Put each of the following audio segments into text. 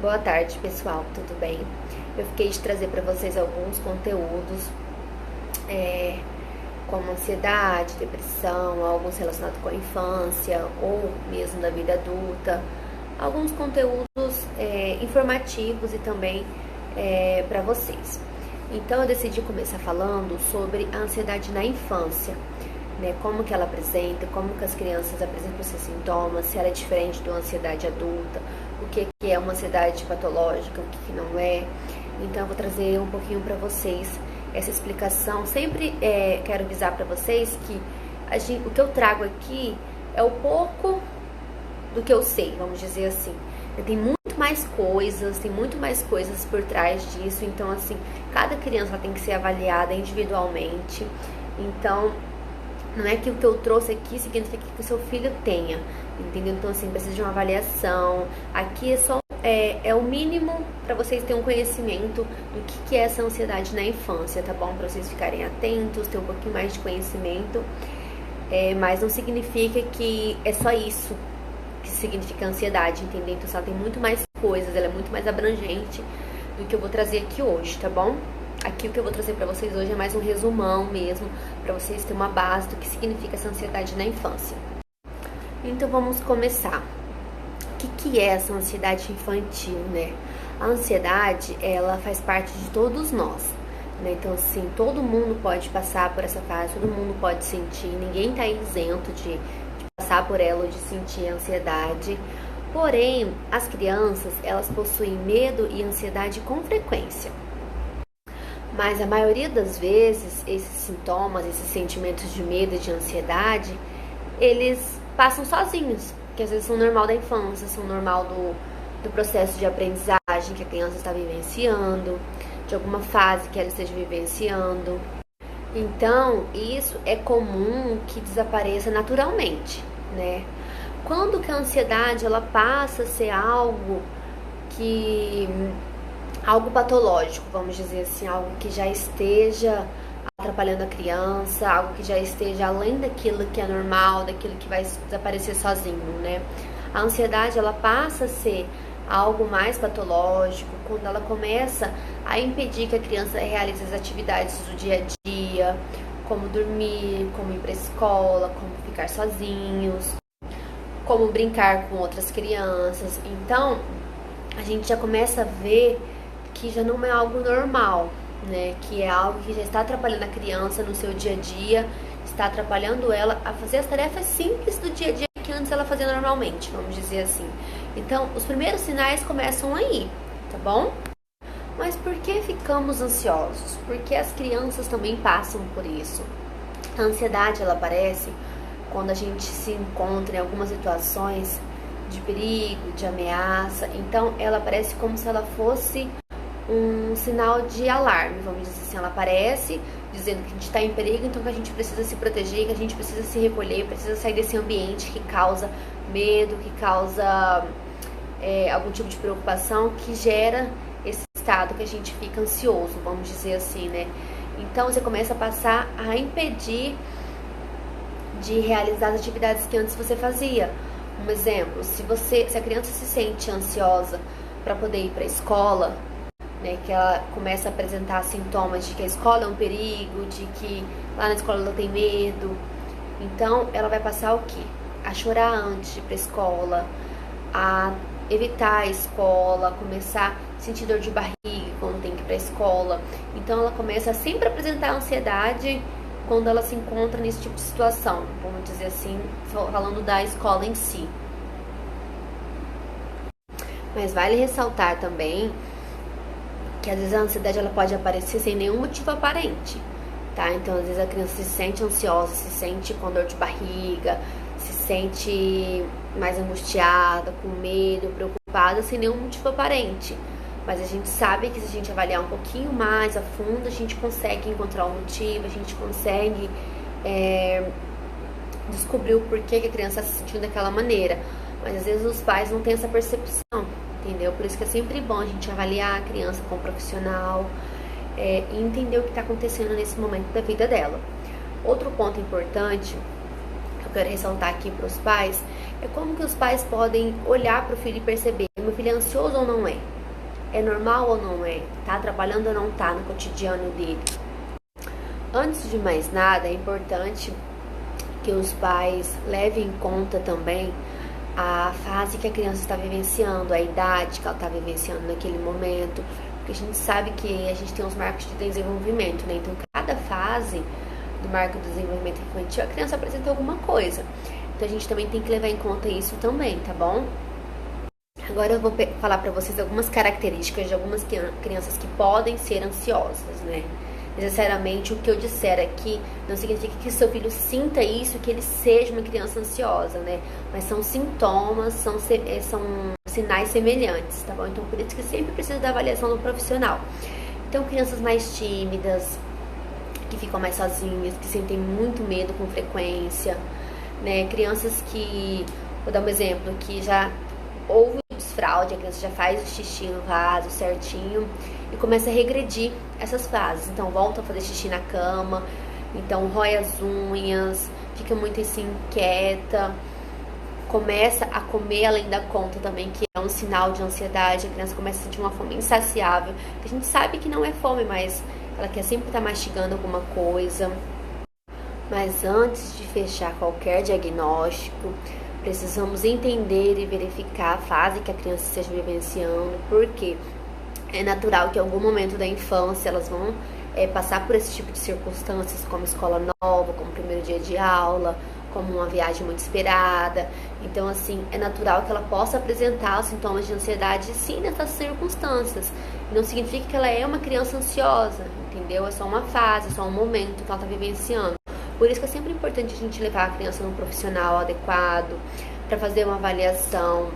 Boa tarde, pessoal, tudo bem? Eu fiquei de trazer para vocês alguns conteúdos, como ansiedade, depressão, alguns relacionados com a infância ou mesmo da vida adulta, alguns conteúdos informativos e também para vocês. Então eu decidi começar falando sobre a ansiedade na infância, né? Como que ela apresenta, como que as crianças apresentam esses sintomas, se ela é diferente de uma ansiedade adulta, o que é uma ansiedade patológica, o que não é. Então eu vou trazer um pouquinho para vocês essa explicação. Sempre quero avisar para vocês que o que eu trago aqui é o pouco do que eu sei, vamos dizer assim. Tem muito mais coisas por trás disso. Então, assim, cada criança ela tem que ser avaliada individualmente. Então, não é que o que eu trouxe aqui significa que o seu filho tenha, entendeu? Então, assim, precisa de uma avaliação. Aqui é só o mínimo para vocês terem um conhecimento do que é essa ansiedade na infância, tá bom? Para vocês ficarem atentos, ter um pouquinho mais de conhecimento. Mas não significa que é só isso que significa ansiedade, entendeu? Então, ela tem muito mais coisas, ela é muito mais abrangente do que eu vou trazer aqui hoje, tá bom? Aqui o que eu vou trazer para vocês hoje é mais um resumão mesmo, para vocês terem uma base do que significa essa ansiedade na infância. Então vamos começar. O que é essa ansiedade infantil, né? A ansiedade, ela faz parte de todos nós, né? Então assim, todo mundo pode passar por essa fase, todo mundo pode sentir, ninguém tá isento de passar por ela ou de sentir ansiedade. Porém, as crianças, elas possuem medo e ansiedade com frequência. Mas a maioria das vezes, esses sintomas, esses sentimentos de medo e de ansiedade, eles passam sozinhos, que às vezes são normal da infância, são normal do processo de aprendizagem que a criança está vivenciando, de alguma fase que ela esteja vivenciando. Então, isso é comum que desapareça naturalmente, né? Quando que a ansiedade ela passa a ser algo patológico, vamos dizer assim, algo que já esteja atrapalhando a criança, algo que já esteja além daquilo que é normal, daquilo que vai desaparecer sozinho, né? A ansiedade, ela passa a ser algo mais patológico quando ela começa a impedir que a criança realize as atividades do dia a dia, como dormir, como ir para a escola, como ficar sozinhos, como brincar com outras crianças. Então, a gente já começa a ver que já não é algo normal, né? Que é algo que já está atrapalhando a criança no seu dia a dia, está atrapalhando ela a fazer as tarefas simples do dia a dia que antes ela fazia normalmente, vamos dizer assim. Então, os primeiros sinais começam aí, tá bom? Mas por que ficamos ansiosos? Porque as crianças também passam por isso. A ansiedade, ela aparece quando a gente se encontra em algumas situações de perigo, de ameaça. Então, ela aparece como se ela fosse um sinal de alarme, vamos dizer assim. Ela aparece dizendo que a gente está em perigo, então que a gente precisa se proteger, que a gente precisa se recolher, precisa sair desse ambiente que causa medo, que causa algum tipo de preocupação, que gera esse estado que a gente fica ansioso, vamos dizer assim, né? Então você começa a passar a impedir de realizar as atividades que antes você fazia. Um exemplo, se a criança se sente ansiosa para poder ir para a escola, né, que ela começa a apresentar sintomas de que a escola é um perigo, de que lá na escola ela tem medo, então ela vai passar o quê? A chorar antes de ir para a escola, a evitar a escola, começar a sentir dor de barriga quando tem que ir para a escola. Então ela começa a sempre apresentar ansiedade quando ela se encontra nesse tipo de situação, vamos dizer assim, falando da escola em si. Mas vale ressaltar também que às vezes a ansiedade ela pode aparecer sem nenhum motivo aparente, tá? Então às vezes a criança se sente ansiosa, se sente com dor de barriga, se sente mais angustiada, com medo, preocupada, sem nenhum motivo aparente. Mas a gente sabe que se a gente avaliar um pouquinho mais a fundo, a gente consegue encontrar um motivo, a gente consegue descobrir o porquê que a criança está se sentindo daquela maneira. Mas às vezes os pais não têm essa percepção, entendeu? Por isso que é sempre bom a gente avaliar a criança com um profissional e entender o que está acontecendo nesse momento da vida dela. Outro ponto importante que eu quero ressaltar aqui para os pais é como que os pais podem olhar para o filho e perceber: meu filho é ansioso ou não é? É normal ou não é? Tá atrapalhando ou não tá no cotidiano dele? Antes de mais nada, é importante que os pais levem em conta também a fase que a criança está vivenciando, a idade que ela está vivenciando naquele momento, porque a gente sabe que a gente tem os marcos de desenvolvimento, né? Então, cada fase do marco do desenvolvimento infantil, a criança apresenta alguma coisa. Então, a gente também tem que levar em conta isso também, tá bom? Agora eu vou falar para vocês algumas características de algumas crianças que podem ser ansiosas, né? Necessariamente o que eu disser aqui não significa que seu filho sinta isso, que ele seja uma criança ansiosa, né? Mas são sintomas, são sinais semelhantes, tá bom? Então, por isso que sempre precisa da avaliação do profissional. Então, crianças mais tímidas, que ficam mais sozinhas, que sentem muito medo com frequência, né? Crianças que, vou dar um exemplo, que já houve desfraude, a criança já faz o xixi no vaso certinho e começa a regredir essas fases. Então, volta a fazer xixi na cama, então rói as unhas, fica muito assim, inquieta, começa a comer além da conta também, que é um sinal de ansiedade. A criança começa a sentir uma fome insaciável, que a gente sabe que não é fome, mas ela quer sempre estar mastigando alguma coisa. Mas antes de fechar qualquer diagnóstico, precisamos entender e verificar a fase que a criança esteja vivenciando, porque é natural que em algum momento da infância elas vão passar por esse tipo de circunstâncias, como escola nova, como primeiro dia de aula, como uma viagem muito esperada. Então, assim, é natural que ela possa apresentar os sintomas de ansiedade, sim, nessas circunstâncias. Não significa que ela é uma criança ansiosa, entendeu? É só uma fase, é só um momento que ela está vivenciando. Por isso que é sempre importante a gente levar a criança num profissional adequado, para fazer uma avaliação,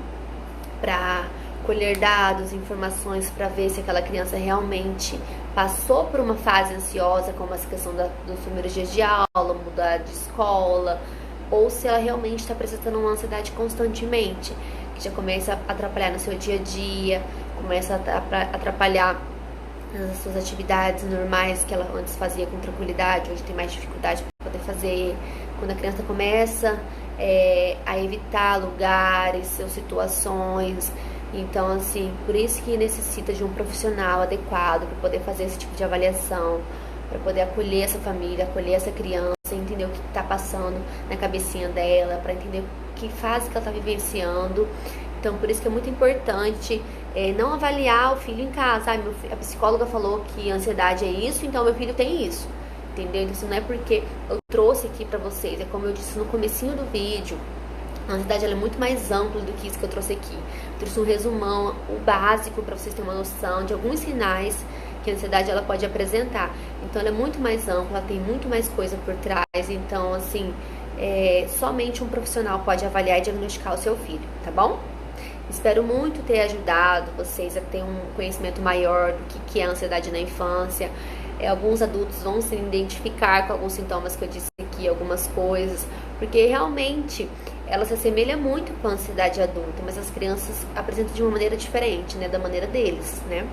para colher dados, informações, para ver se aquela criança realmente passou por uma fase ansiosa, como essa questão dos primeiros dias de aula, mudar de escola, ou se ela realmente está apresentando uma ansiedade constantemente, que já começa a atrapalhar no seu dia a dia, começa a atrapalhar nas suas atividades normais que ela antes fazia com tranquilidade, hoje tem mais dificuldade para poder fazer. Quando a criança começa a evitar lugares ou situações. Então, assim, por isso que necessita de um profissional adequado para poder fazer esse tipo de avaliação, para poder acolher essa família, acolher essa criança, entender o que está passando na cabecinha dela, para entender que fase que ela está vivenciando. Então, por isso que é muito importante não avaliar o filho em casa. A psicóloga falou que a ansiedade é isso, então meu filho tem isso. Entendeu? Isso não é porque eu trouxe aqui pra vocês, é como eu disse no comecinho do vídeo, a ansiedade ela é muito mais ampla do que isso que eu trouxe aqui. Eu trouxe um resumão, o básico, pra vocês terem uma noção de alguns sinais que a ansiedade ela pode apresentar. Então ela é muito mais ampla, ela tem muito mais coisa por trás. Então, assim, somente um profissional pode avaliar e diagnosticar o seu filho, tá bom? Espero muito ter ajudado vocês a ter um conhecimento maior do que é a ansiedade na infância. Alguns adultos vão se identificar com alguns sintomas que eu disse aqui, algumas coisas, porque realmente ela se assemelha muito com a ansiedade adulta, mas as crianças apresentam de uma maneira diferente, né, da maneira deles, né?